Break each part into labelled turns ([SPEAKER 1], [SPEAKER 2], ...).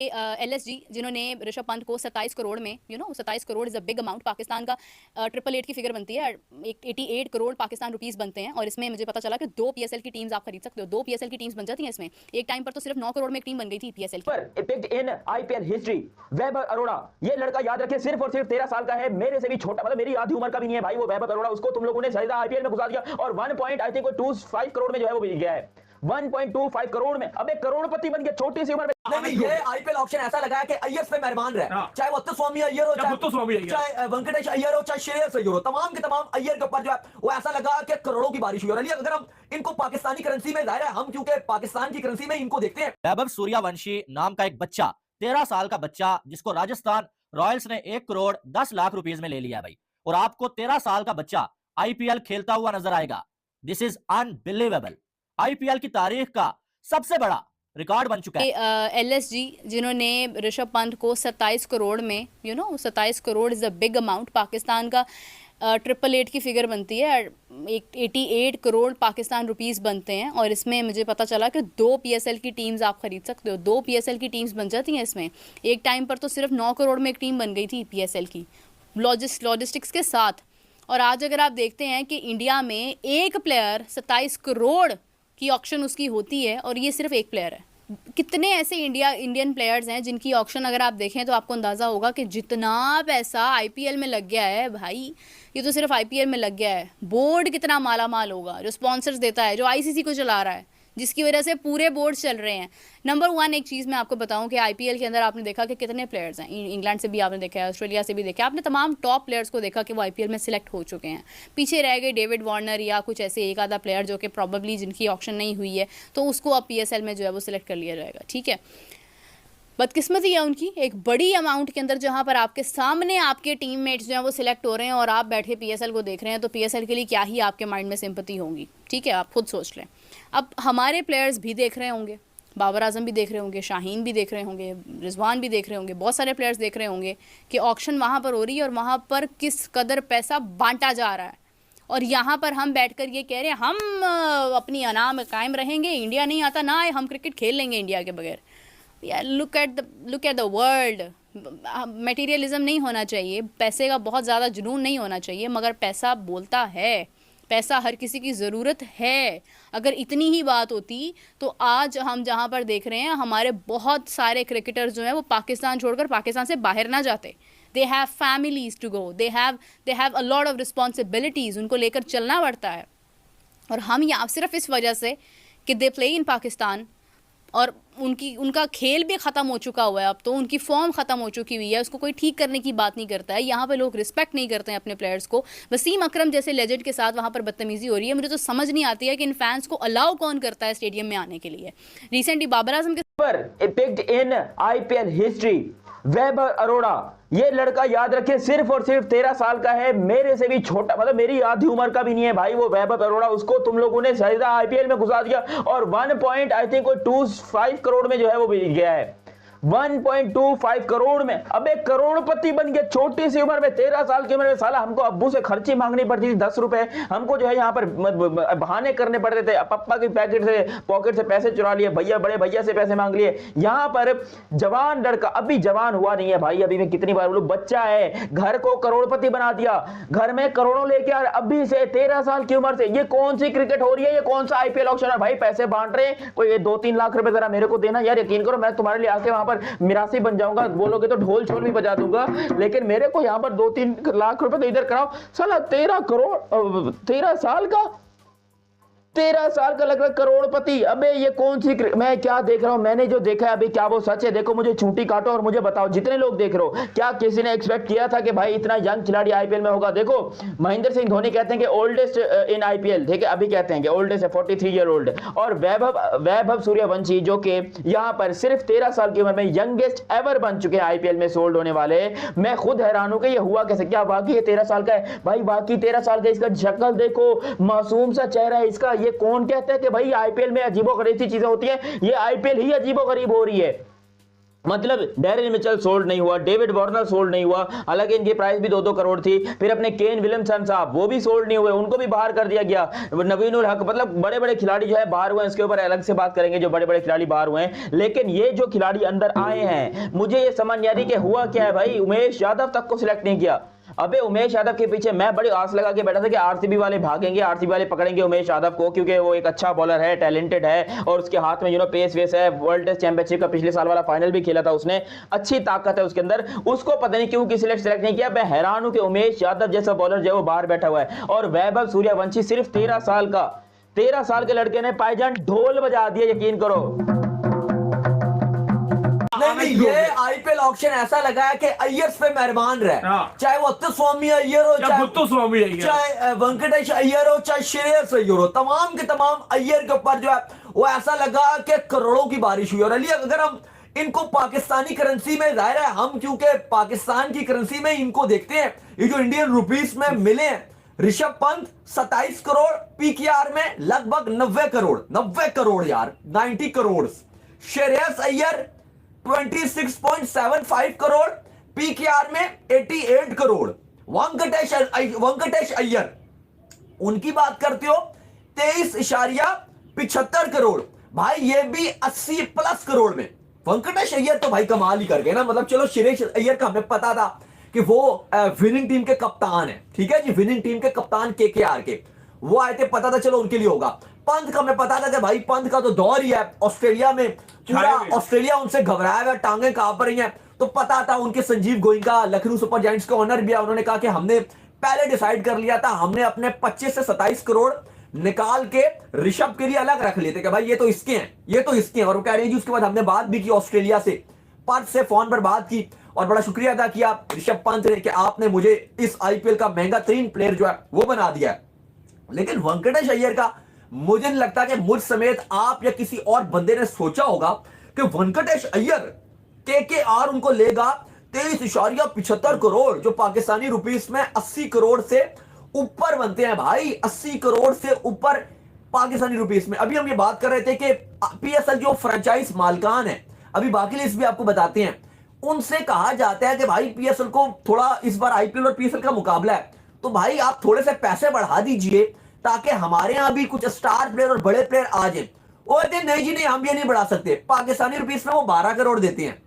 [SPEAKER 1] LSG जिन्होंने ऋषभ पंत को 27 करोड़ में 27 crore is a big amount, Pakistan का 888 की फिगर बनती है, 88 करोड़ पाकिस्तान रुपीस बनते हैं। और इसमें मुझे पता चला कि 2 पीएसएल की टीम्स आप खरीद सकते हो, 2 पीएसएल की टीम्स बन जाती हैं इसमें। एक टाइम पर तो सिर्फ 9 करोड़ में एक टीम बन गई थी पीएसएल की।
[SPEAKER 2] पिक्ड इन आईपीएल हिस्ट्री वैभव अरोड़ा, ये लड़का याद रखिए सिर्फ और सिर्फ 13 साल का है, मेरे से भी छोटा, मतलब मेरी आधी उम्र का भी नहीं है भाई वो वैभव अरोड़ा। उसको तुम लोगों ने सीधा आईपीएल में घुसा दिया और 1.25 करोड़ में जो है वो बिक गया है, 1.25 करोड़ में। अब एक करोड़पति बन गया छोटी सी उम्र में।
[SPEAKER 3] नहीं, ये आईपीएल ऑक्शन ऐसा लगा है कि अय्यर पे मेहरबान रहे, चाहे वो स्वामी अय्यर हो, चाहे वेंकटेश अय्यर हो, चाहे श्रेयस अय्यर हो, तमाम के तमाम अय्यर के ऊपर जो है वो ऐसा लगा कि करोड़ों की बारिश हुई। और अगर हम इनको पाकिस्तानी करेंसी में, जाहिर है हम क्योंकि पाकिस्तान की करेंसी में इनको देखते हैं।
[SPEAKER 4] वैभव सूर्यवंशी नाम का एक बच्चा, 13 साल का बच्चा, जिसको राजस्थान रॉयल्स ने 1 करोड़ 10 लाख रुपीस में ले लिया भाई, और आपको 13 साल का बच्चा आईपीएल खेलता हुआ नजर आएगा। This is unbelievable. आईपीएल की तारीख का सबसे बड़ा रिकॉर्ड बन चुका है।
[SPEAKER 1] एलएसजी जिन्होंने ऋषभ पंत को 27 करोड़ में 27 crore is a big amount, Pakistan का 888 की फिगर बनती है, 88 करोड़ पाकिस्तान रुपीस बनते हैं। और इसमें मुझे पता चला कि 2 पीएसएल की टीम्स आप खरीद सकते हो, 2 पीएसएल की टीम्स बन जाती हैं इसमें। एक टाइम पर तो सिर्फ 9 करोड़ में एक टीम बन गई थी पीएसएल की, लॉजिस्टिक्स के साथ। और आज अगर आप देखते हैं कि इंडिया में एक प्लेयर 27 करोड़ की ऑक्शन उसकी होती है, और ये सिर्फ एक प्लेयर है। कितने ऐसे इंडियन प्लेयर्स हैं जिनकी ऑक्शन अगर आप देखें तो आपको अंदाज़ा होगा कि जितना पैसा आईपीएल में लग गया है भाई, ये तो सिर्फ आईपीएल में लग गया है। बोर्ड कितना माला माल होगा जो स्पॉन्सर्स देता है, जो आईसीसी को चला रहा है, जिसकी वजह से पूरे बोर्ड चल रहे हैं। नंबर 1 एक चीज़ मैं आपको बताऊं कि आईपीएल के अंदर आपने देखा कि कितने प्लेयर्स हैं, इंग्लैंड से भी आपने देखा है, ऑस्ट्रेलिया से भी देखा, आपने तमाम टॉप प्लेयर्स को देखा कि वो आईपीएल में सिलेक्ट हो चुके हैं। पीछे रह गए डेविड वार्नर या कुछ ऐसे एक आधा प्लेयर जो कि प्रॉबेबली जिनकी ऑक्शन नहीं हुई है, तो उसको अब पीएसएल में जो है वो सिलेक्ट कर लिया जाएगा। ठीक है, बदकिस्मती है उनकी, एक बड़ी अमाउंट के अंदर जहां पर आपके सामने आपके टीममेट्स जो हैं वो सिलेक्ट हो रहे हैं और आप बैठे पीएसएल को देख रहे हैं, तो पीएसएल के लिए क्या ही आपके माइंड में सिंपैथी होगी। ठीक है, आप खुद सोच लें। अब हमारे प्लेयर्स भी देख रहे होंगे, बाबर आजम भी देख रहे होंगे, शाहीन भी देख रहे होंगे, रिजवान भी देख रहे होंगे, बहुत सारे प्लेयर्स देख रहे होंगे कि ऑक्शन वहाँ पर हो रही है और वहाँ पर किस कदर पैसा बांटा जा रहा है। और यहाँ पर हम बैठकर ये कह रहे हैं हम अपनी अना में कायम रहेंगे, इंडिया नहीं आता ना आए, हम क्रिकेट खेल लेंगे इंडिया के बगैर। Look at the world. Materialism नहीं होना चाहिए, पैसे का बहुत ज़्यादा जुनून नहीं होना चाहिए, मगर पैसा बोलता है, पैसा हर किसी की ज़रूरत है। अगर इतनी ही बात होती तो आज हम जहाँ पर देख रहे हैं हमारे बहुत सारे क्रिकेटर्स जो हैं वो पाकिस्तान छोड़कर पाकिस्तान से बाहर ना जाते। They have families to go, they have a lot of responsibilities, उनको लेकर चलना पड़ता है। और हम यहाँ सिर्फ इस वजह से कि दे प्ले इन पाकिस्तान और उनका खेल भी ख़त्म हो चुका हुआ है, अब तो उनकी फॉर्म ख़त्म हो चुकी हुई है, उसको कोई ठीक करने की बात नहीं करता है। यहाँ पे लोग रिस्पेक्ट नहीं करते हैं अपने प्लेयर्स को। वसीम अकरम जैसे लेजेंड के साथ वहाँ पर बदतमीज़ी हो रही है। मुझे तो समझ नहीं आती है कि इन फैंस को अलाउ कौन करता है स्टेडियम में आने के लिए। रिसेंटली बाबर आजम के
[SPEAKER 2] पिक्ड इन आईपीएल हिस्ट्री वैभव अरोड़ा, ये लड़का याद रखिए सिर्फ और सिर्फ 13 साल का है, मेरे से भी छोटा, मतलब मेरी आधी उम्र का भी नहीं है भाई वो वैभव अरोड़ा। उसको तुम लोगों ने सीधा आईपीएल में घुसा दिया और 1.25 करोड़ में जो है वो बिक गया है, 1.25 करोड़ में। अब एक करोड़पति बन गया छोटी सी उम्र में, 13 साल की उम्र में। साला हमको अब्बू से खर्ची मांगनी पड़ती थी 10 रुपए, हमको जो है यहाँ पर बहाने करने पड़ते थे, पप्पा की पॉकेट से पैसे चुरा लिए, भैया बड़े भैया से पैसे मांग लिए। यहाँ पर जवान लड़का, अभी जवान हुआ नहीं है भाई, अभी मैं कितनी बार बोलूं, बच्चा है, घर को करोड़पति बना दिया, घर में करोड़ों लेके आ, अभी से 13 साल की उम्र से। ये कौन सी क्रिकेट हो रही है, ये कौन सा आईपीएल ऑक्शन है भाई? पैसे बांट रहे हैं, कोई 2-3 लाख रुपए जरा मेरे को देना यार, यकीन करो मैं तुम्हारे लिए आके वहां पर मिरासी बन जाऊंगा, बोलोगे तो ढोल छोल भी बजा दूंगा, लेकिन मेरे को यहाँ पर 2-3 लाख रुपए तो इधर कराओ। साला 13 करोड़, 13 साल का, 13 साल का लग रहा करोड़पति। अबे ये कौन सी मैं क्या देख रहा हूं? मैंने जो देखा है अभी, क्या वो सच है? देखो मुझे छूटी काटो और मुझे बताओ, जितने लोग देख रहे हो, क्या किसी ने एक्सपेक्ट किया था कि भाई इतना यंग खिलाड़ी आईपीएल में होगा? देखो महेंद्र सिंह धोनी कहते हैं कि ओल्डेस्ट इन आईपीएल, ठीक है, अभी कहते हैं कि ओल्डेस्ट है, 43 ईयर ओल्ड। और वैभव सूर्यवंशी जो कि यहाँ पर सिर्फ 13 साल की उम्र में यंगेस्ट एवर बन चुके हैं आईपीएल में सोल्ड होने वाले। मैं खुद हैरान हूं कि ये हुआ कैसे। क्या वाकई ये 13 साल का है भाई? बाकी 13 साल का, इसका शक्ल देखो, मासूम सा चेहरा है इसका। ये कौन कहता है कि भाई आईपीएल में अजीबोगरीब सी चीजें होती हैं? ये आईपीएल ही अजीबोगरीब हो रही है। मतलब डेरिल मिचेल सोल्ड नहीं हुआ, डेविड वार्नर सोल्ड नहीं हुआ, हालांकि इनकी प्राइस भी 2-2 करोड़ थी। फिर अपने केन विलियमसन साहब वो भी सोल्ड नहीं हुए, उनको भी बाहर कर दिया गया। नवीन उल हक, मतलब बड़े बड़े खिलाड़ी जो है बाहर हुए हैं, इसके ऊपर अलग से बात करेंगे जो बड़े बड़े खिलाड़ी बाहर हुए हैं। लेकिन ये जो खिलाड़ी अंदर आए हैं, मुझे ये समझ नहीं आ रही कि हुआ क्या है भाई। उमेश यादव तक को सिलेक्ट नहीं किया। अबे उमेश यादव के पीछे मैं बड़ी आस लगा के बैठा था कि आरसीबी वाले भागेंगे, आरसीबी वाले पकड़ेंगे उमेश यादव को, क्योंकि वो एक अच्छा बॉलर है, टैलेंटेड है और उसके हाथ में पेस वेस है। वर्ल्ड टेस्ट चैंपियनशिप का पिछले साल वाला फाइनल भी खेला था उसने, अच्छी ताकत है उसके अंदर। उसको पता नहीं क्यों किसी ने सिलेक्ट नहीं किया। मैं हैरान हूं कि उमेश यादव जैसा बॉलर जो है वो बाहर बैठा हुआ है। और वैभव सूर्यवंशी सिर्फ 13 साल का, 13 साल के लड़के ने पायजान ढोल बजा दिया, यकीन करो।
[SPEAKER 3] नहीं, ये आईपीएल ऑक्शन ऐसा लगा है कि अय्यर्स पे मेहरबान रहे, चाहे वो स्वामी अय्यर हो, चाहे वेंकटेश अय्यर हो, चाहे श्रेयस अय्यर हो, तमाम के तमाम अय्यर के ऊपर जो है वो ऐसा लगा कि करोड़ों की बारिश हुई। और अली अगर हम इनको पाकिस्तानी करेंसी में, जाहिर है हम क्योंकि पाकिस्तान की करेंसी में इनको देखते हैं, ये जो इंडियन रुपीस में मिले हैं, ऋषभ पंत 27 करोड़, पीकेआर में लगभग 90 करोड़, 90 करोड़ यार, 90 करोड़। श्रेयस अय्यर 26.75 करोड़, पीकेआर में 88 करोड़। वेंकटेश अय्यर, उनकी बात करते हो 23.75 करोड़, भाई ये भी 80 प्लस करोड़ में। वेंकटेश अय्यर तो भाई कमाल ही कर गए ना। मतलब चलो श्रेयस अय्यर का हमें पता था कि वो विनिंग टीम के कप्तान है, ठीक है जी, विनिंग टीम के कप्तान केकेआर के, वो आए थे, पता था चलो उनके लिए होगा। पंत का हमें पता था कि भाई पंत का तो दौर ही है ऑस्ट्रेलिया में, पूरा ऑस्ट्रेलिया उनसे घबराया हुआ, टांगे कहां पर रही हैं, तो पता था उनके संजीव गोयनका लखनऊ सुपर जायंट्स के ओनर भी है, उन्होंने कहा कि हमने पहले डिसाइड कर लिया था, हमने अपने 25 से 27 करोड़ निकाल के ऋषभ के लिए अलग रख लिए थे कि भाई ये तो इसके हैं, ये तो इसके हैं। और वो कह रही है जी, उसके बाद हमने बात भी की ऑस्ट्रेलिया से, पर्थ से फोन पर बात की और बड़ा शुक्रिया अदा किया ऋषभ पंत ने कि आपने मुझे इस आईपीएल का महंगा तरीन प्लेयर जो है वो बना दिया है। लेकिन वेंकटेश अय्यर का मुझे नहीं लगता कि मुझ समेत आप या किसी और बंदे ने सोचा होगा कि वेंकटेश अय्यर केकेआर उनको लेगा 23.75 करोड़, जो पाकिस्तानी रुपीस में 80 करोड़ से ऊपर बनते हैं भाई, 80 करोड़ से ऊपर पाकिस्तानी रुपीस में। अभी हम ये बात कर रहे थे कि पीएसएल जो फ्रेंचाइज मालकान है, अभी बाकी लिस्ट भी आपको बताते हैं, उनसे कहा जाता है कि भाई पीएसएल को थोड़ा, इस बार आईपीएल और पीएसएल का मुकाबला है, तो भाई आप थोड़े से पैसे बढ़ा दीजिए ताकि हमारे यहां भी कुछ स्टार प्लेयर और बड़े प्लेयर आ जाए। और नहीं जी नहीं, हम ये नहीं बढ़ा सकते, पाकिस्तानी रुपीस में वो 12 करोड़ देते हैं।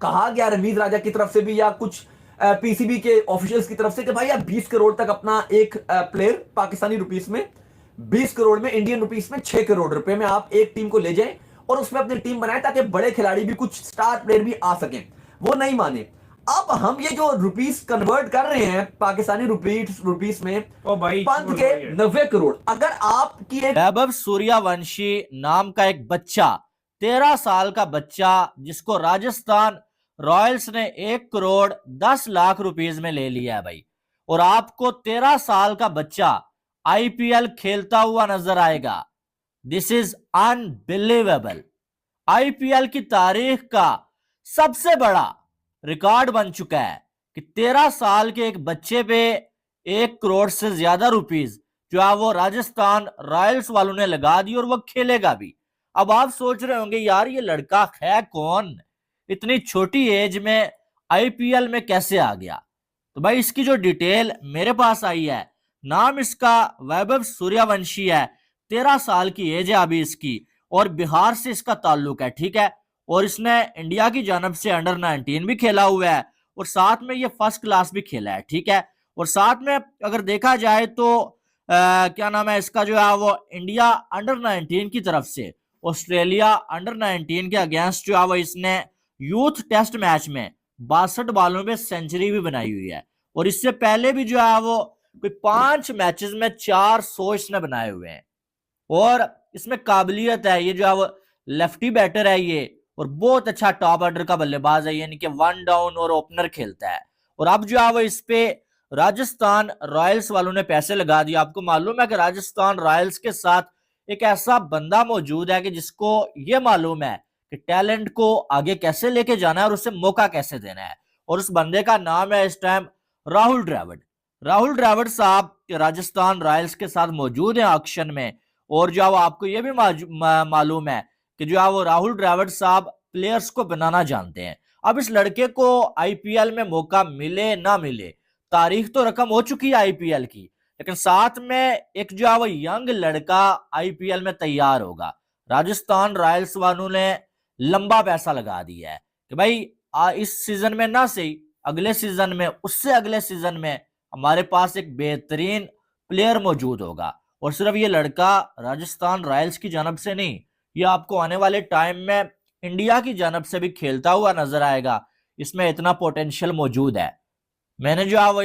[SPEAKER 3] कहा गया रमीज राजा की तरफ से भी या कुछ पीसीबी के ऑफिशियल्स की तरफ से कि भाई आप 20 करोड़ तक अपना एक प्लेयर पाकिस्तानी रुपीस में, 20 करोड़ में, इंडियन रुपीस में 6 करोड़ रुपए में आप एक टीम को ले जाएं और उसमें अपनी टीम बनाए ताकि बड़े खिलाड़ी भी, कुछ स्टार प्लेयर भी आ सकें। वो नहीं माने। अब हम ये जो रुपीस कन्वर्ट कर रहे हैं पाकिस्तानी रुपीस में, पंत के 90 करोड़, अगर आपकी एक
[SPEAKER 4] वैभव सूर्यवंशी नाम का एक बच्चा, 13 साल का बच्चा, जिसको राजस्थान रॉयल्स ने 1 करोड़ 10 लाख रुपीस में ले लिया है भाई, और आपको 13 साल का बच्चा आईपीएल खेलता हुआ नजर आएगा। This is unbelievable. आईपीएल की तारीख का सबसे बड़ा रिकॉर्ड बन चुका है कि 13 साल के एक बच्चे पे 1 करोड़ से ज्यादा रुपीस जो है वो राजस्थान रॉयल्स वालों ने लगा दी और वो खेलेगा भी। अब आप सोच रहे होंगे यार ये लड़का है कौन, इतनी छोटी एज में आईपीएल में कैसे आ गया। तो भाई इसकी जो डिटेल मेरे पास आई है, नाम इसका वैभव सूर्यवंशी है, 13 साल की एज है अभी इसकी, और बिहार से इसका ताल्लुक है, ठीक है। और इसने इंडिया की जानब से अंडर 19 भी खेला हुआ है और साथ में ये फर्स्ट क्लास भी खेला है, ठीक है। और साथ में अगर देखा जाए तो क्या नाम है इसका जो है वो इंडिया अंडर 19 की तरफ से ऑस्ट्रेलिया अंडर 19 के अगेंस्ट जो है वो इसने यूथ टेस्ट मैच में 62 बॉलों में सेंचुरी भी बनाई हुई है। और इससे पहले भी जो है वो कोई 5 मैचेस में 400 इसने बनाए हुए हैं। और इसमें काबिलियत है, ये जो है वो लेफ्टी बैटर है ये, और बहुत अच्छा टॉप ऑर्डर का बल्लेबाज है, यानी कि 1 डाउन और ओपनर खेलता है। और अब जो है वो इस पे राजस्थान रॉयल्स वालों ने पैसे लगा दिए। आपको मालूम है कि राजस्थान रॉयल्स के साथ एक ऐसा बंदा मौजूद है कि जिसको ये मालूम है कि टैलेंट को आगे कैसे लेके जाना है और उसे मौका कैसे देना है। और उस बंदे का नाम है इस टाइम राहुल द्रविड़। राहुल द्रविड़ साहब राजस्थान रॉयल्स के साथ मौजूद है ऑक्शन में। और जो है वो आपको ये भी मालूम है कि जो है वो राहुल द्रविड़ साहब प्लेयर्स को बनाना जानते हैं। अब इस लड़के को आईपीएल में मौका मिले ना मिले, तारीख तो रकम हो चुकी है आईपीएल की, लेकिन साथ में एक जो है वो यंग लड़का आईपीएल में तैयार होगा। राजस्थान रॉयल्स वालों ने लंबा पैसा लगा दिया है कि भाई इस सीजन में ना सही, अगले सीजन में, उससे अगले सीजन में हमारे पास एक बेहतरीन प्लेयर मौजूद होगा। और सिर्फ ये लड़का राजस्थान रॉयल्स की जानब से नहीं, ये आपको आने वाले टाइम में इंडिया की जानब से भी खेलता हुआ नजर आएगा। इसमें इतना पोटेंशियल मौजूद है। मैंने जो है वो